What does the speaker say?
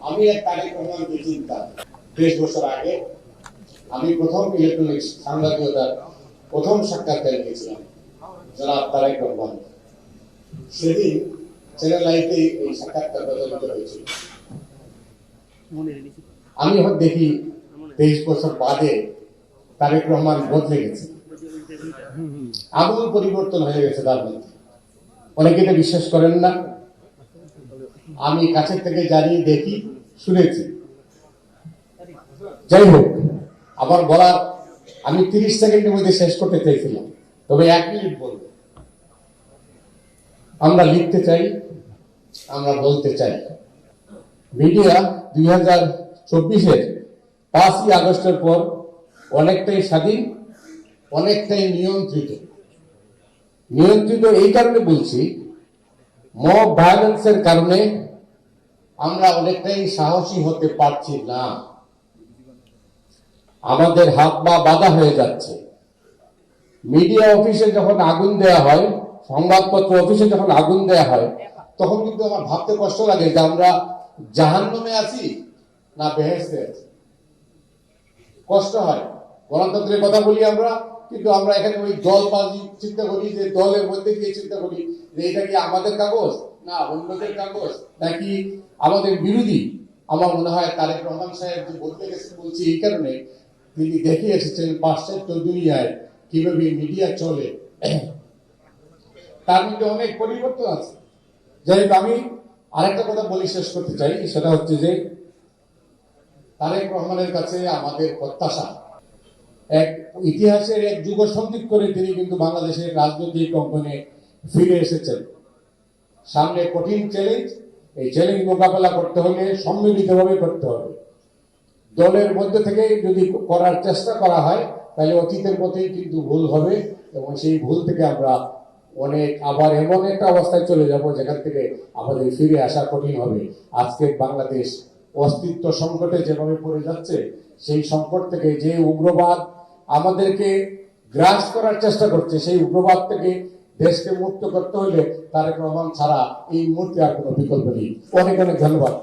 আমি এক তারিখ রহমানকে চিন্তা 30 বছর আগে আমি প্রথম ইলেকট্রনিক্স সাংবাদিকতার প্রথম সাক্ষাৎকার নিয়েছিলাম জনাব তারেক রহমান। সেদিন চ্যানেল আইতে এই সাক্ষাৎকার প্রচারিত হয়েছিল। আমি দেখি 23 বছর বাদে তারেক রহমান বদলে গেছে, আমূল পরিবর্তন হয়ে গেছে তার মধ্যে। অনেকে তো বিশ্বাস করেন না, আমি কাছের থেকে জানি, দেখি, শুনেছি। যাই হোক, আমার বলার আমি 30 সেকেন্ডের মধ্যে শেষ করতে চাইছিলাম, তবে 1 মিনিট বলব। আমরা লিখতে চাই, আমরা বলতে চাই। মিডিয়া 2024-এর 5ই আগস্টের পর অনেকটাই স্বাধীন, অনেকটাই নিয়ন্ত্রিত। এই কারণে বলছি, মব ভায়োলেন্সের কারণে আমরা অনেকটাই সাহসী হতে পারছি না। আমাদের হাত পা বাঁধা হয়ে যাচ্ছে। মিডিয়া অফিসে যখন আগুন দেয়া হয়, সংবাদপত্র অফিসে যখন আগুন দেয়া হয়, তখন কিন্তু আমার ভাবতে কষ্ট লাগে যে আমরা জাহান্নামে আছি না বেহেশতে আছি। কষ্ট হয়। গণতন্ত্রের কথা বলি আমরা, কিন্তু আমরা এখানে ওই দলবাজি চিন্তা করি, যে দলের মধ্যে গিয়ে চিন্তা করি যে এটা কি আমাদের কাগজ না অন্যদের কাগজ নাকি আমাদের বিরোধী। আমার মনে হয় তারেক রহমান সাহেব যে বলতে গেছেন, বলছি এই কারণে, তিনি দেখে এসেছেন পাশ্চাত্য দুনিয়ায় কিভাবে মিডিয়া চলে, তার মধ্যে অনেক পরিবর্তন আছে। যাই হোক, আমি আরেকটা কথা বলি, শেষ করতে চাই। সেটা হচ্ছে যে তারেক রহমানের কাছে আমাদের প্রত্যাশা, এক ইতিহাসের এক যুগ সন্ধিক করে তিনি কিন্তু বাংলাদেশের রাজনৈতিক অঙ্গনে ফিরে এসেছেন। সামনে কঠিন চ্যালেঞ্জ, এই চ্যালেঞ্জ মোকাবেলা করতে হলে সম্মিলিতভাবে করতে হবে। দলের মধ্যে থেকে যদি করার চেষ্টা করা হয়, তাহলে অতীতের মতোই কিন্তু ভুল হবে, এবং সেই ভুল থেকে আমরা আবার এমন একটা অবস্থায় চলে যাব যেখান থেকে আমাদের ফিরে আসা কঠিন হবে। আজকের বাংলাদেশ অস্তিত্ব সংকটে যেভাবে পড়ে যাচ্ছে, সেই সংকট থেকে যে উগ্রবাদ আমাদেরকে গ্রাস করার চেষ্টা করছে, সেই উগ্রবাদ থেকে দেশকে মুক্ত করতে হলে তারেক রহমান ছাড়া এই মুহূর্তে আর কোনো বিকল্প নেই। অনেক অনেক ধন্যবাদ।